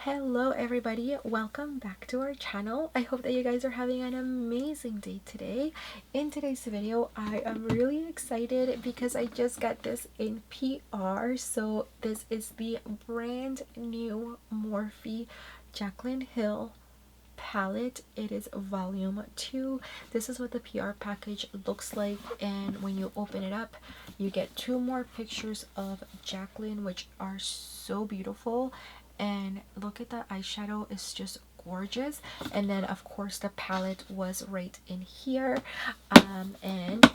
Hello everybody, welcome back to our channel. I hope that you guys are having an amazing day today. In today's video I am really excited because I just got this in PR. So this is the brand new Morphe Jaclyn Hill palette. It is volume 2. This is what the PR package looks like, and when you open it up you get two more pictures of Jaclyn, which are so beautiful. And look at the eyeshadow, it's just gorgeous. And then of course the palette was right in here, and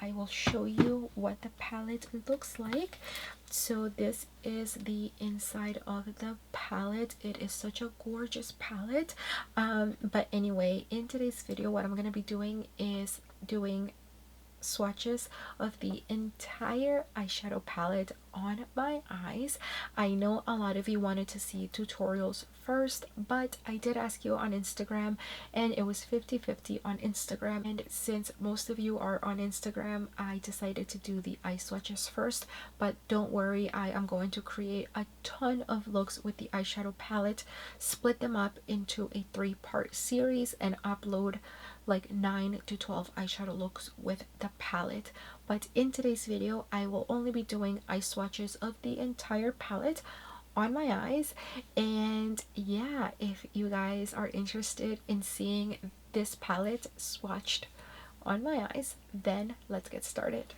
I will show you what the palette looks like. So this is the inside of the palette. It is such a gorgeous palette. But anyway, in today's video what I'm going to be doing is doing swatches of the entire eyeshadow palette on my eyes. I know a lot of you wanted to see tutorials first, but I did ask you on Instagram and it was 50-50 on Instagram, and since most of you are on Instagram I decided to do the eye swatches first. But don't worry, I am going to create a ton of looks with the eyeshadow palette, split them up into a 3-part series and upload like 9 to 12 eyeshadow looks with the palette. But in today's video I will only be doing eye swatches of the entire palette on my eyes. And yeah, if you guys are interested in seeing this palette swatched on my eyes, then let's get started.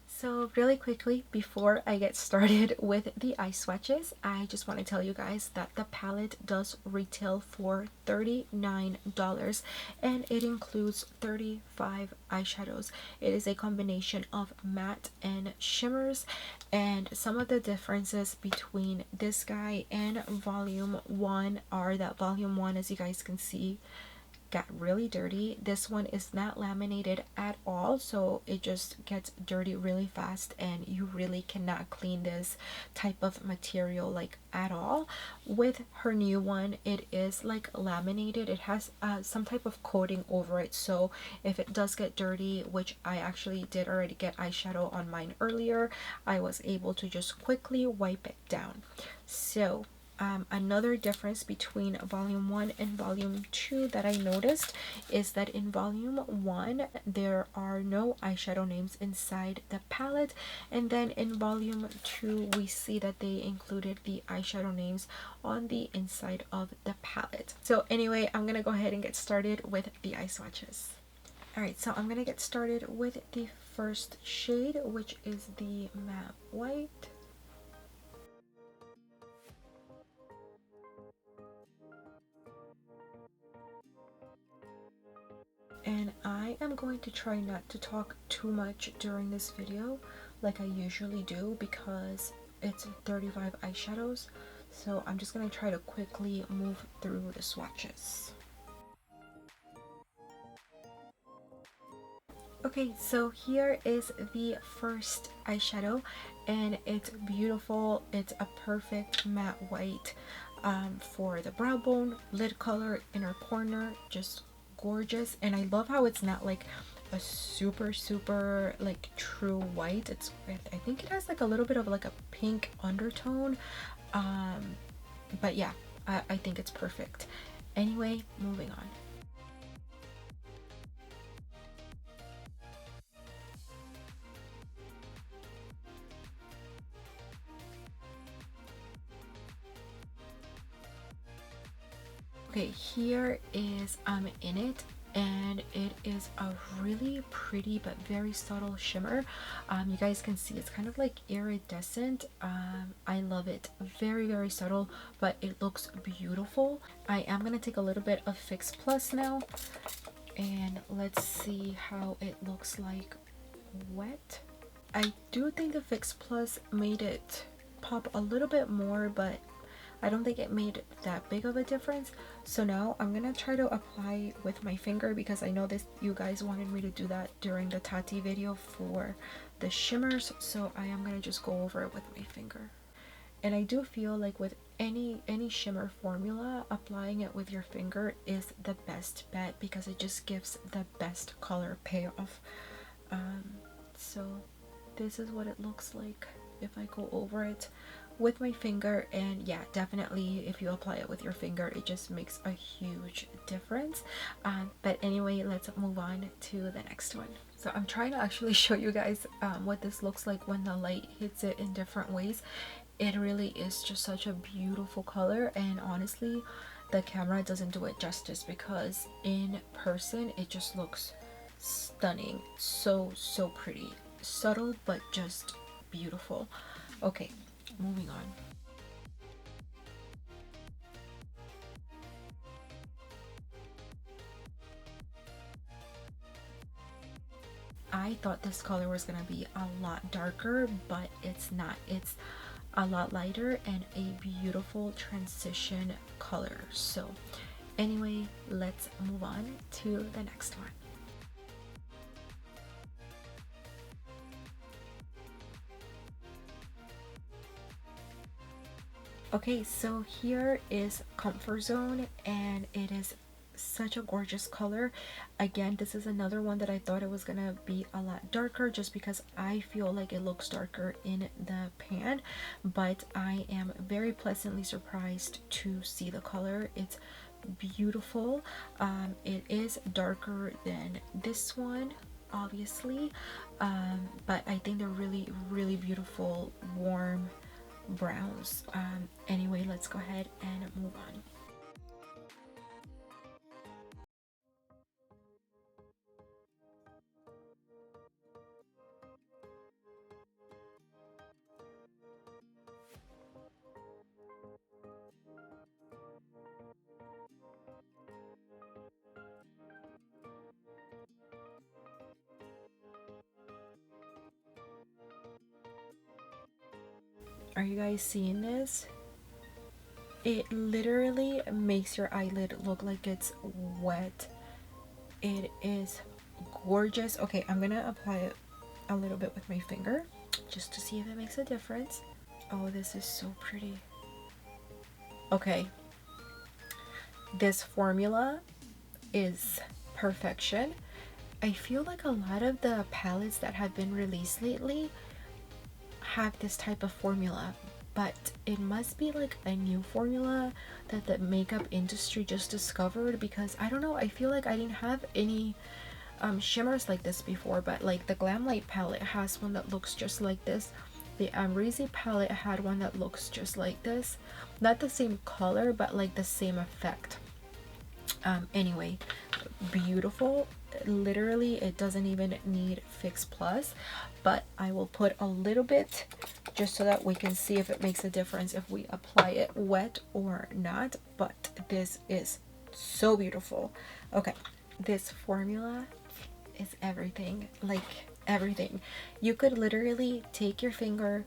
So really quickly, before I get started with the eye swatches, I just want to tell you guys that the palette does retail for $39 and it includes 35 eyeshadows. It is a combination of matte and shimmers, and some of the differences between this guy and volume 1 are that volume 1, as you guys can see, got really dirty. This one is not laminated at all, so it just gets dirty really fast and you really cannot clean this type of material like at all. With her new one, it is like laminated. It has some type of coating over it, so if it does get dirty, which I actually did already get eyeshadow on mine earlier, I was able to just quickly wipe it down. So another difference between volume 1 and volume 2 that I noticed is that in volume 1 there are no eyeshadow names inside the palette, and then in volume 2 we see that they included the eyeshadow names on the inside of the palette. So anyway, I'm gonna go ahead and get started with the eye swatches. Alright, so I'm gonna get started with the first shade, which is the matte white. And I am going to try not to talk too much during this video like I usually do because it's 35 eyeshadows. So I'm just going to try to quickly move through the swatches. Okay, so here is the first eyeshadow and it's beautiful. It's a perfect matte white for the brow bone, lid color, inner corner, just gorgeous. And I love how it's not like a super like true white. It's, I think it has like a little bit of like a pink undertone, but yeah, I think it's perfect. Anyway, moving on. Okay, here is in it, and it is a really pretty but very subtle shimmer. You guys can see it's kind of like iridescent. I love it. Very subtle, but it looks beautiful. I am gonna take a little bit of Fix Plus now, and let's see how it looks like wet. I do think the Fix Plus made it pop a little bit more, but I don't think it made that big of a difference. So now I'm gonna try to apply with my finger because I know this, you guys wanted me to do that during the Tati video for the shimmers, so I am gonna just go over it with my finger. And I do feel like with any shimmer formula, applying it with your finger is the best bet because it just gives the best color payoff. So this is what it looks like if I go over it with my finger, and yeah, definitely if you apply it with your finger, it just makes a huge difference. But anyway, let's move on to the next one. So I'm trying to actually show you guys what this looks like when the light hits it in different ways. It really is just such a beautiful color, and honestly the camera doesn't do it justice, because in person it just looks stunning. So pretty, subtle but just beautiful. Okay, moving on. I thought this color was gonna be a lot darker, but it's not. It's a lot lighter and a beautiful transition color. So anyway, let's move on to the next one. Okay, so here is Comfort Zone, and it is such a gorgeous color. Again, this is another one that I thought it was gonna be a lot darker, just because I feel like it looks darker in the pan, but I am very pleasantly surprised to see the color. It's beautiful. It is darker than this one, obviously, but I think they're really beautiful, warm browns. Anyway, let's go ahead and move on. Are you guys seeing this? It literally makes your eyelid look like it's wet. It is gorgeous. Okay, I'm gonna apply it a little bit with my finger just to see if it makes a difference. Oh, this is so pretty. Okay, this formula is perfection. I feel like a lot of the palettes that have been released lately have this type of formula, but it must be like a new formula that the makeup industry just discovered, because I don't know, I feel like I didn't have any shimmers like this before, but like the Glamlight palette has one that looks just like this. The Amrezy palette had one that looks just like this. Not the same color, but like the same effect. Anyway, beautiful. Literally, it doesn't even need Fix Plus, but I will put a little bit just so that we can see if it makes a difference if we apply it wet or not. But this is so beautiful. Okay, this formula is everything, like everything. You could literally take your finger,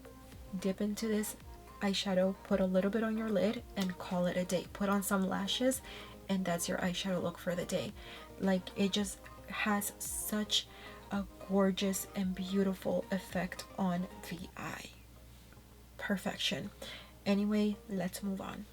dip into this eyeshadow, put a little bit on your lid, and call it a day. Put on some lashes, and that's your eyeshadow look for the day. Like, it just has such a gorgeous and beautiful effect on the eye. Perfection. Anyway, let's move on.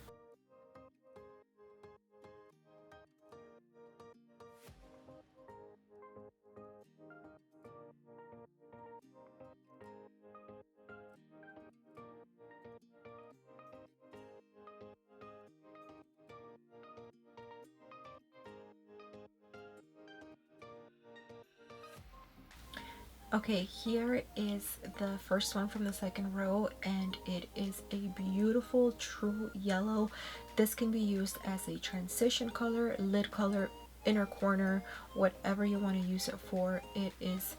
Okay, here is the first one from the second row, and it is a beautiful true yellow. This can be used as a transition color, lid color, inner corner, whatever you want to use it for. It is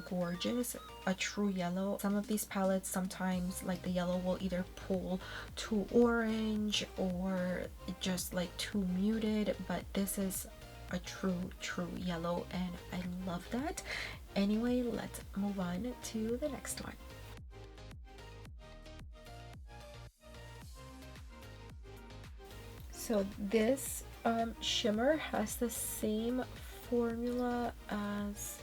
gorgeous. A true yellow. Some of these palettes, sometimes like the yellow will either pull too orange or just like too muted, but this is a true yellow, and I love that. Anyway, let's move on to the next one. So this shimmer has the same formula as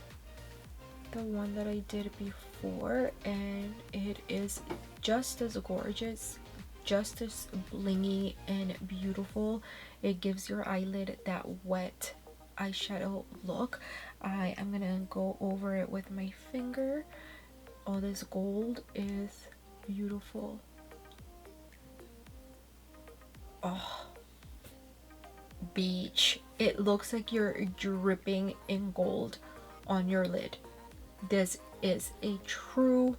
the one that I did before, and it is just as gorgeous, just as blingy and beautiful. It gives your eyelid that wet eyeshadow look. I am gonna go over it with my finger. All this gold is beautiful. Oh, beach. It looks like you're dripping in gold on your lid. This is a true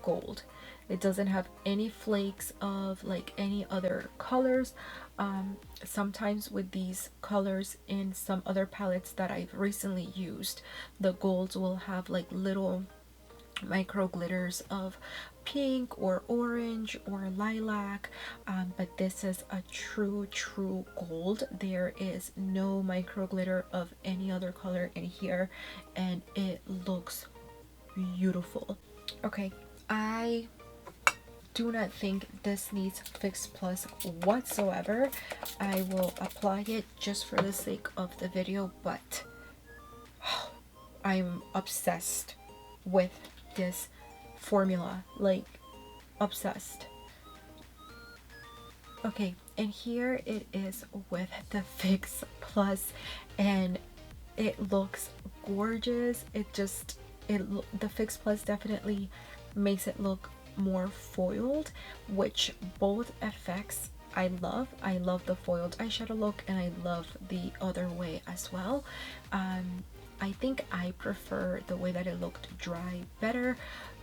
gold. It doesn't have any flakes of like any other colors. Sometimes with these colors in some other palettes that I've recently used, the golds will have like little micro glitters of pink or orange or lilac, but this is a true gold. There is no micro glitter of any other color in here, and it looks beautiful. Okay, I do not think this needs Fix Plus whatsoever. I will apply it just for the sake of the video, but I'm obsessed with this formula, like obsessed. Okay, and here it is with the Fix Plus, and it looks gorgeous. The Fix Plus definitely makes it look more foiled, which both effects I love. I love the foiled eyeshadow look, and I love the other way as well. I think I prefer the way that it looked dry better,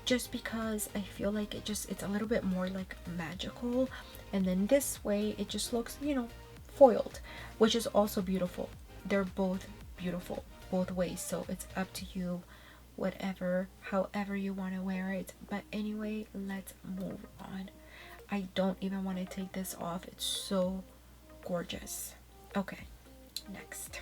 just because I feel like it's a little bit more like magical, and then this way it just looks, you know, foiled, which is also beautiful. They're both beautiful both ways, so it's up to you, whatever, however you want to wear it. But anyway, let's move on. I don't even want to take this off. It's so gorgeous. Okay, next.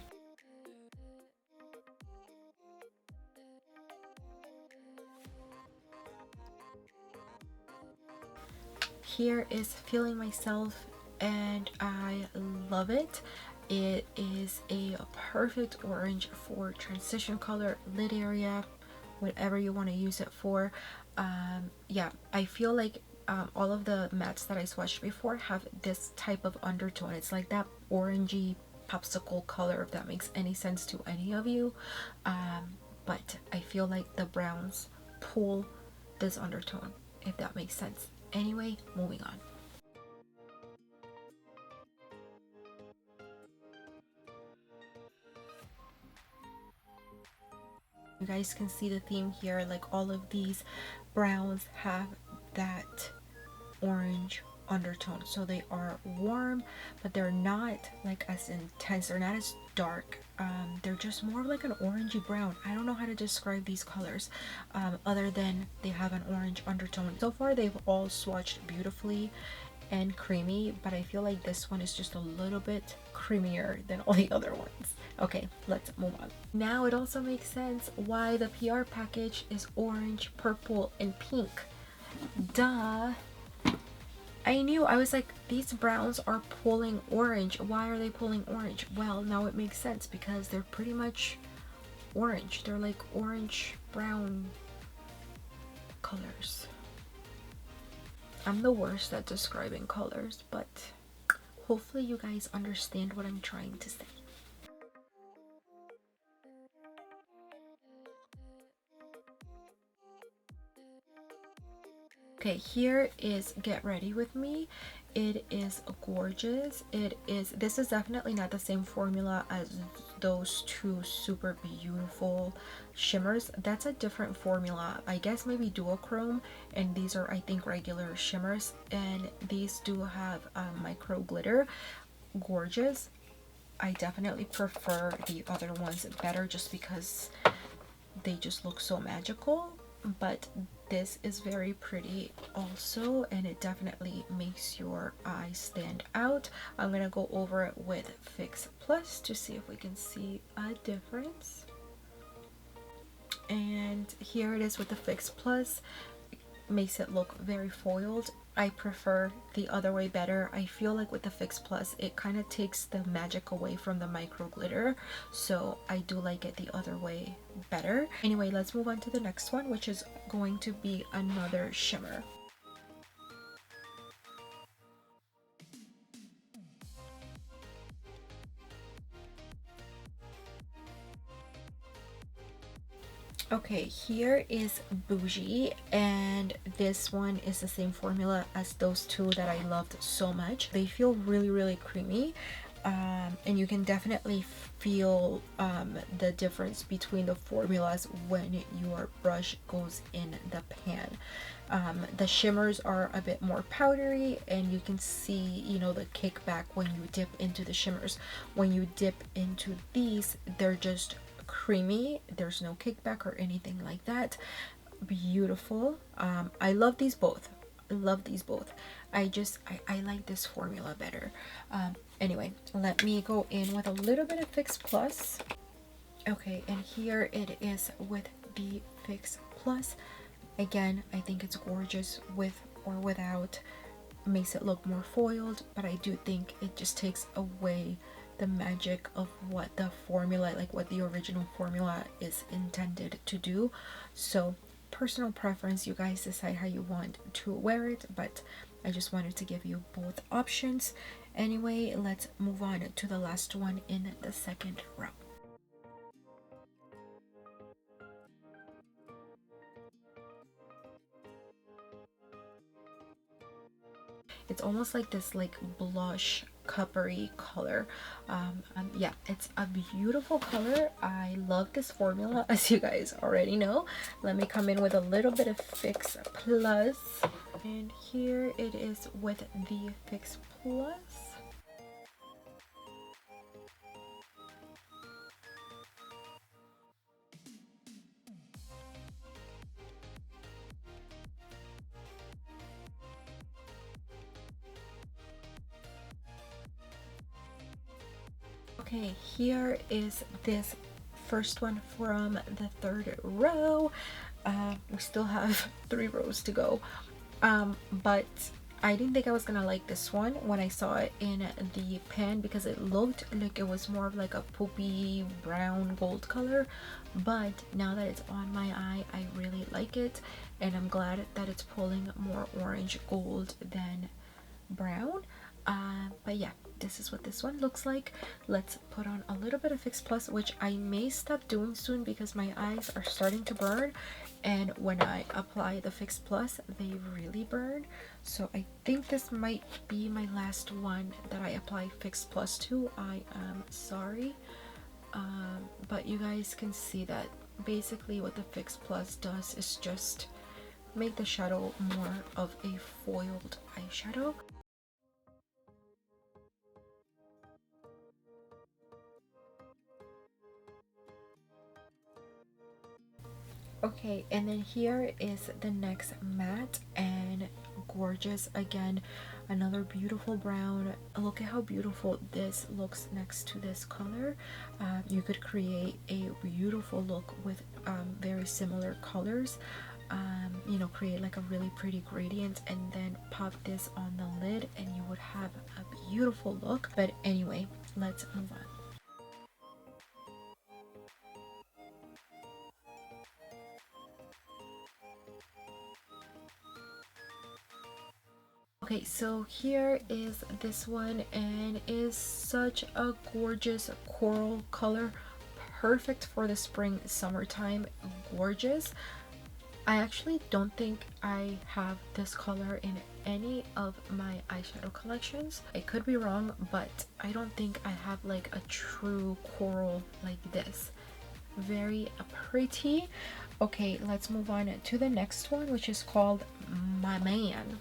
Here is Feeling Myself, and I love it. It is a perfect orange for transition color, lid area, whatever you want to use it for. Yeah, I feel like all of the mattes that I swatched before have this type of undertone. It's like that orangey popsicle color, if that makes any sense to any of you. But I feel like the browns pull this undertone, if that makes sense. Anyway, moving on. You guys can see the theme here, like all of these browns have that orange undertone, so they are warm, but they're not like as intense, they're not as dark. They're just more like an orangey brown. I don't know how to describe these colors other than they have an orange undertone. So far they've all swatched beautifully and creamy, but I feel like this one is just a little bit creamier than all the other ones. Okay, let's move on. Now it also makes sense why the PR package is orange, purple, and pink. Duh. I knew. I was like, these browns are pulling orange. Why are they pulling orange? Well, now it makes sense because they're pretty much orange. They're like orange brown colors. I'm the worst at describing colors, but hopefully you guys understand what I'm trying to say. Okay, here is Get Ready With Me. It is gorgeous. This is definitely not the same formula as those two super beautiful shimmers. That's a different formula. I guess maybe duochrome, and these are, I think, regular shimmers, and these do have micro glitter. Gorgeous. I definitely prefer the other ones better just because they just look so magical, but this is very pretty also, and it definitely makes your eyes stand out. I'm gonna go over it with Fix Plus to see if we can see a difference. And here it is with the Fix Plus. Makes it look very foiled. I prefer the other way better. I feel like with the Fix Plus it kind of takes the magic away from the micro glitter, so I do like it the other way better. Anyway, let's move on to the next one, which is going to be another shimmer. Okay, here is Bougie, and this one is the same formula as those two that I loved so much. They feel really, really creamy, and you can definitely feel the difference between the formulas when your brush goes in the pan. The shimmers are a bit more powdery, and you can see, you know, the kickback when you dip into the shimmers. When you dip into these, they're just creamy. There's no kickback or anything like that. Beautiful. I love these both. I love these both. I like this formula better. Anyway, let me go in with a little bit of Fix Plus. Okay, and here it is with the Fix Plus. Again, I think it's gorgeous with or without. Makes it look more foiled, but I do think it just takes away the magic of what the formula, like what the original formula is intended to do. So personal preference, you guys decide how you want to wear it, but I just wanted to give you both options. Anyway, let's move on to the last one in the second row. It's almost like this like blush coppery color. Yeah, it's a beautiful color. I love this formula, as you guys already know. Let me come in with a little bit of Fix Plus, and here it is with the Fix Plus. Okay, here is this first one from the third row. We still have 3 rows to go, but I didn't think I was gonna like this one when I saw it in the pan because it looked like it was more of like a poopy brown gold color, but now that it's on my eye, I really like it, and I'm glad that it's pulling more orange gold than brown. But yeah, this is what this one looks like. Let's put on a little bit of Fix Plus, which I may stop doing soon because my eyes are starting to burn, and when I apply the Fix Plus they really burn. So I think this might be my last one that I apply Fix Plus to. I am sorry, but you guys can see that basically what the Fix Plus does is just make the shadow more of a foiled eyeshadow. Okay, and then here is the next matte, and gorgeous again, another beautiful brown. Look at how beautiful this looks next to this color. You could create a beautiful look with very similar colors. You know, create like a really pretty gradient and then pop this on the lid and you would have a beautiful look. But anyway, let's move on. Okay, so here is this one, and is such a gorgeous coral color, perfect for the spring summertime. Gorgeous. I actually don't think I have this color in any of my eyeshadow collections. I could be wrong, but I don't think I have like a true coral like this. Very pretty. Okay, let's move on to the next one, which is called My Man.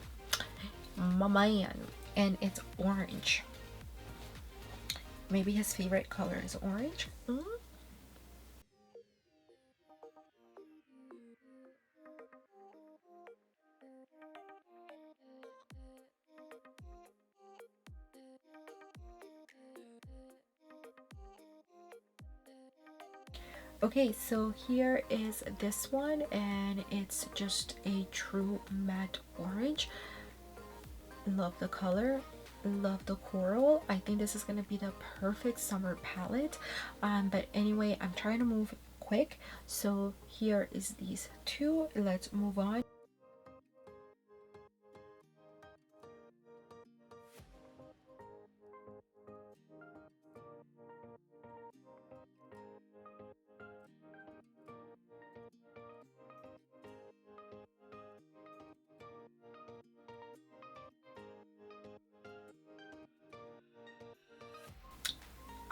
And it's orange. Maybe his favorite color is orange. Okay, so here is this one, and it's just a true matte orange. Love the color, love the coral. I think this is going to be the perfect summer palette. But anyway, I'm trying to move quick, so here is these two. Let's move on.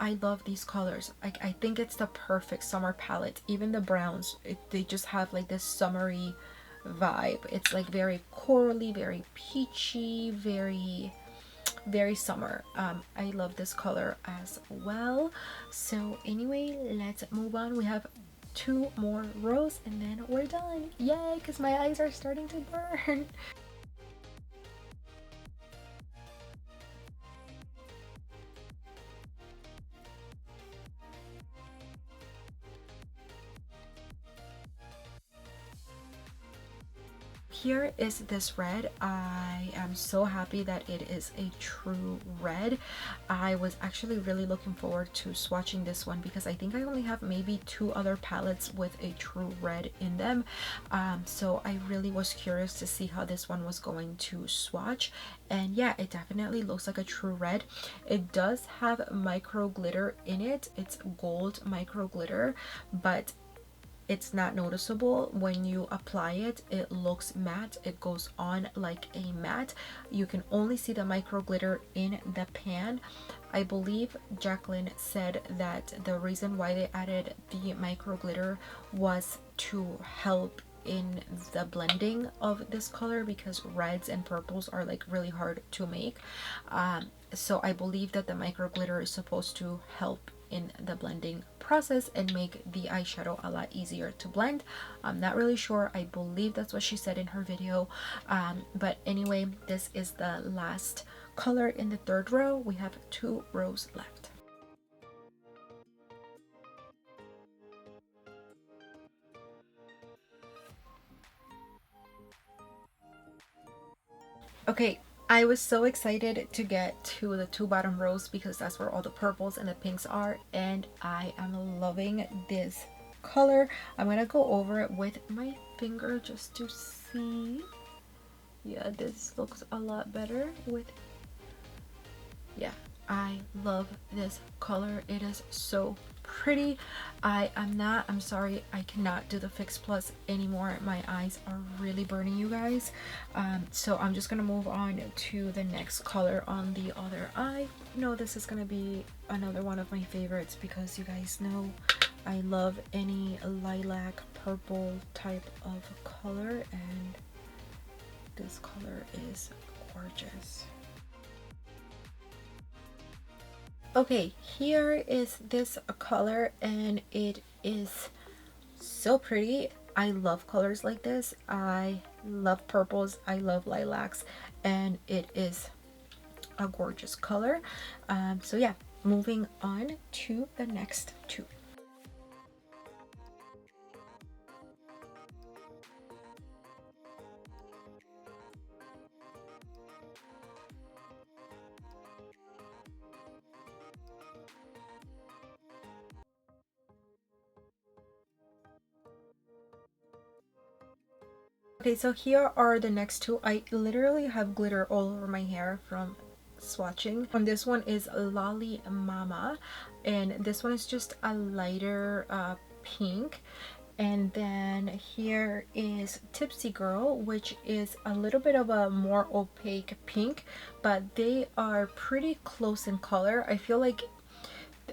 I love these colors. I think it's the perfect summer palette. Even the browns, they just have like this summery vibe. It's like very corally, very peachy, very summer. I love this color as well. So anyway, let's move on. We have 2 more rows and then we're done. Yay, because my eyes are starting to burn. Here is this red. I am so happy that it is a true red. I was actually really looking forward to swatching this one because I think I only have maybe 2 other palettes with a true red in them. So I really was curious to see how this one was going to swatch, and yeah, it definitely looks like a true red. It does have micro glitter in it. It's gold micro glitter, but it's not noticeable when you apply it. It looks matte. It goes on like a matte. You can only see the micro glitter in the pan. I believe Jaclyn said that the reason why they added the micro glitter was to help in the blending of this color, because reds and purples are like really hard to make. So I believe that the micro glitter is supposed to help in the blending process and make the eyeshadow a lot easier to blend. I'm not really sure. I believe that's what she said in her video. But anyway, this is the last color in the 3rd row. We have 2 rows left. Okay, I was so excited to get to the 2 bottom rows because that's where all the purples and the pinks are, and I am loving this color. I'm gonna go over it with my finger just to see. Yeah, this looks a lot better with, yeah, I love this color. It is so pretty. I'm sorry, I cannot do the Fix Plus anymore. My eyes are really burning, you guys. So I'm just gonna move on to the next color on the other eye. No, this is gonna be another one of my favorites because you guys know I love any lilac purple type of color, and this color is gorgeous. Okay, here is this color and it is so pretty. I love colors like this. I love purples, I love lilacs, and it is a gorgeous color. So yeah, moving on to the next 2. Okay, so here are the next 2. I literally have glitter all over my hair from swatching. And this one is Lolly Mama, and this one is just a lighter pink. And then here is Tipsy Girl, which is a little bit of a more opaque pink, but they are pretty close in color. I feel like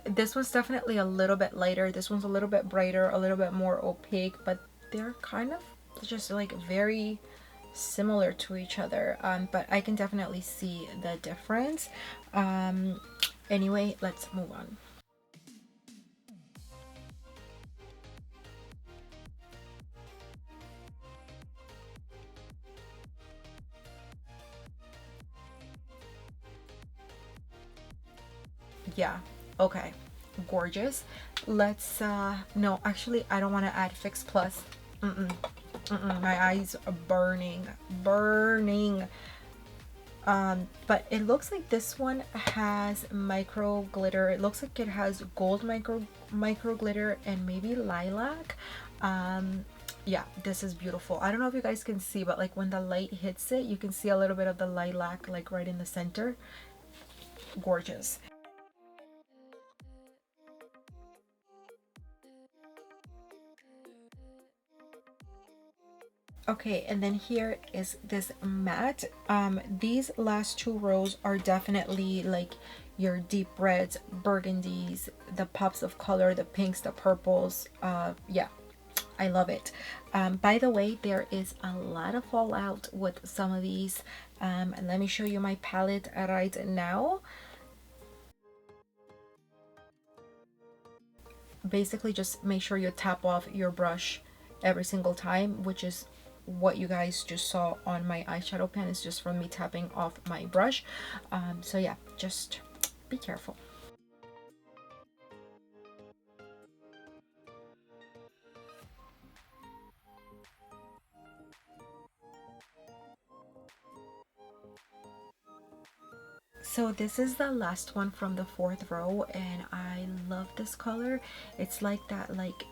this one's definitely a little bit lighter, this one's a little bit brighter, a little bit more opaque, but they're kind of just like very similar to each other. But I can definitely see the difference. Anyway, let's move on. Yeah, okay, gorgeous. Let's no, actually I don't want to add Fix Plus. My eyes are burning. But it looks like this one has micro glitter. It looks like it has gold micro glitter and maybe lilac. Yeah, this is beautiful. I don't know if you guys can see, but like when the light hits it, you can see a little bit of the lilac like right in the center. Gorgeous. Okay, and then here is this matte. These last two rows are definitely like your deep reds, burgundies, the pops of color, the pinks, the purples. Yeah, I love it. By the way, there is a lot of fallout with some of these. And let me show you my palette right now. Basically, just make sure you tap off your brush every single time, which is what you guys just saw on my eyeshadow pen. Is just from me tapping off my brush. So yeah, just be careful. So this is the last one from the fourth row, and I love this color. It's like that like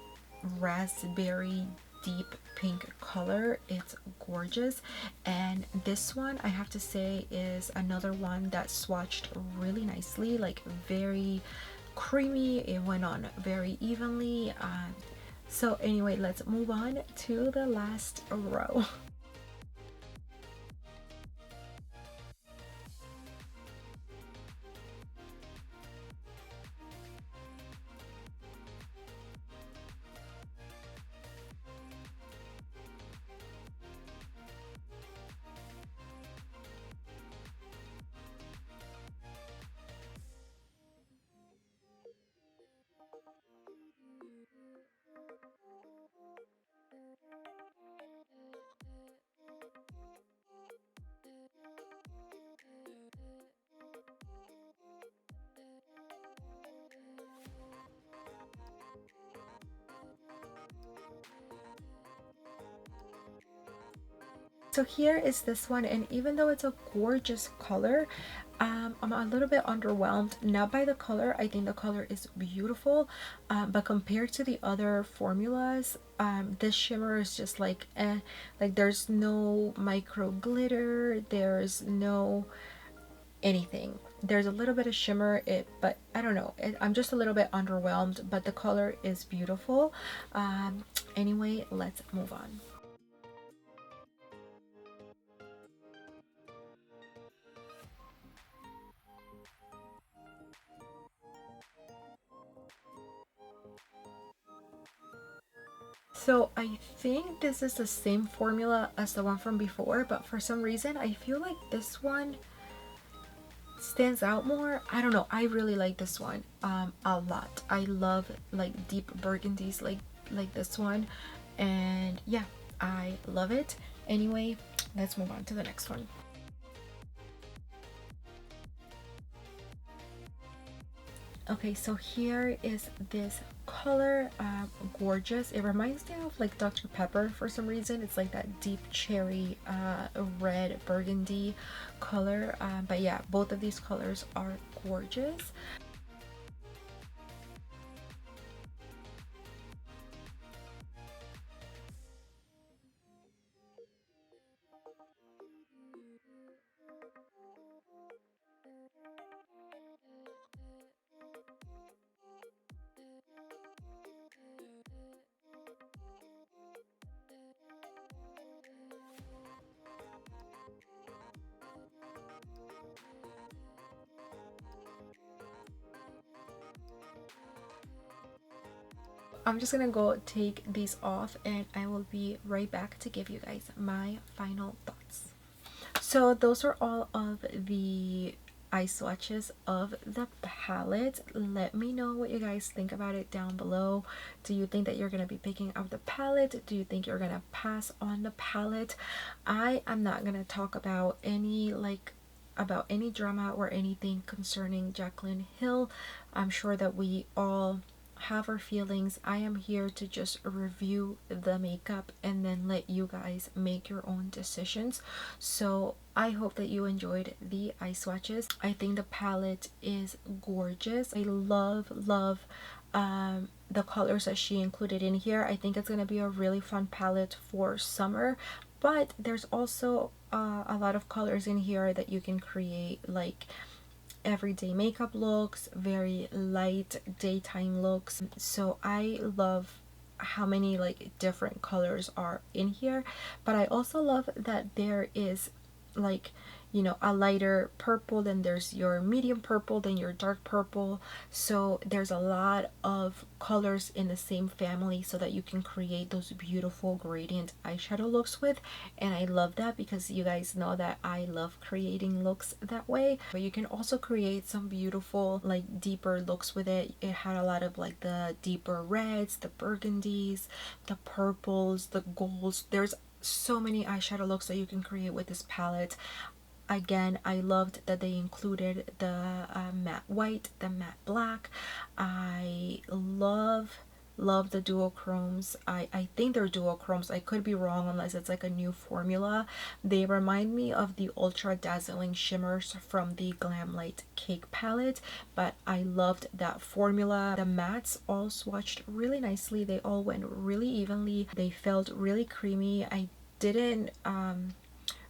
raspberry deep pink color. It's gorgeous. And this one, I have to say, is another one that swatched really nicely, like very creamy. It went on very evenly. So anyway, let's move on to the last row. So here is this one, and even though it's a gorgeous color, I'm a little bit underwhelmed, not by the color. I think the color is beautiful, but compared to the other formulas, this shimmer is just like like there's no micro glitter, there's no anything. There's a little bit of shimmer, but I don't know, I'm just a little bit underwhelmed, but the color is beautiful. Anyway, let's move on. So I think this is the same formula as the one from before, but for some reason I feel like this one stands out more. I don't know, I really like this one a lot. I love like deep burgundies like this one, and yeah, I love it. Anyway, let's move on to the next one. Okay, so here is this color, gorgeous. It reminds me of like Dr. Pepper for some reason. It's like that deep cherry red burgundy color, but yeah, both of these colors are gorgeous. I'm just gonna go take these off, and I will be right back to give you guys my final thoughts. So those are all of the eye swatches of the palette. Let me know what you guys think about it down below. Do you think that you're going to be picking up the palette? Do you think you're going to pass on the palette? I am not going to talk about any drama or anything concerning Jaclyn Hill. I'm sure that we all have our feelings. I am here to just review the makeup and then let you guys make your own decisions. So I hope that you enjoyed the eye swatches. I think the palette is gorgeous. I love the colors that she included in here. I think it's going to be a really fun palette for summer, but there's also a lot of colors in here that you can create like everyday makeup looks, very light daytime looks. So I love how many like different colors are in here, but I also love that there is like, you know, a lighter purple, then there's your medium purple, then your dark purple. So there's a lot of colors in the same family so that you can create those beautiful gradient eyeshadow looks with. And I love that because you guys know that I love creating looks that way. But you can also create some beautiful like deeper looks with it. It had a lot of like the deeper reds, the burgundies, the purples, the golds. There's so many eyeshadow looks that you can create with this palette. Again, I loved that they included the matte white, the matte black. I love the duochromes. I think they're duochromes. I could be wrong unless it's like a new formula. They remind me of the ultra dazzling shimmers from the Glamlight Cake palette, but I loved that formula. The mattes all swatched really nicely. They all went really evenly. They felt really creamy. I didn't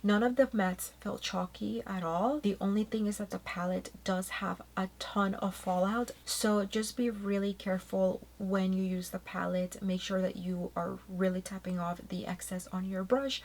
none of the mattes felt chalky at all. The only thing is that the palette does have a ton of fallout, so just be really careful when you use the palette. Make sure that you are really tapping off the excess on your brush,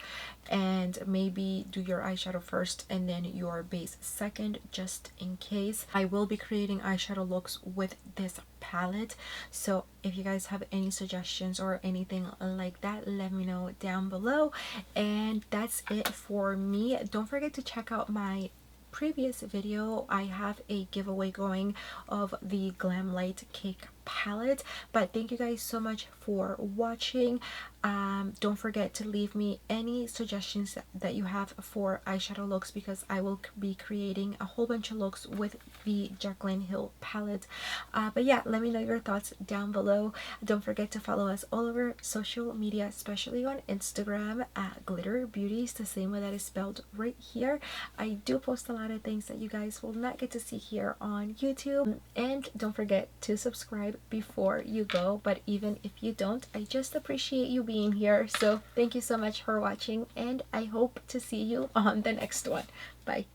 and maybe do your eyeshadow first and then your base second, just in case. I will be creating eyeshadow looks with this palette, so if you guys have any suggestions or anything like that, let me know down below. And that's it for me. Don't forget to check out my previous video. I have a giveaway going of the Glamlight Cake palette. But thank you guys so much for watching. Don't forget to leave me any suggestions that you have for eyeshadow looks, because I will be creating a whole bunch of looks with the Jaclyn Hill palette. But yeah, let me know your thoughts down below. Don't forget to follow us all over social media, especially on Instagram at GlitterBeauties, the same way that is spelled right here. I do post a lot of things that you guys will not get to see here on YouTube. And don't forget to subscribe before you go, but even if you don't, I just appreciate you being here. So thank you so much for watching, and I hope to see you on the next one. Bye.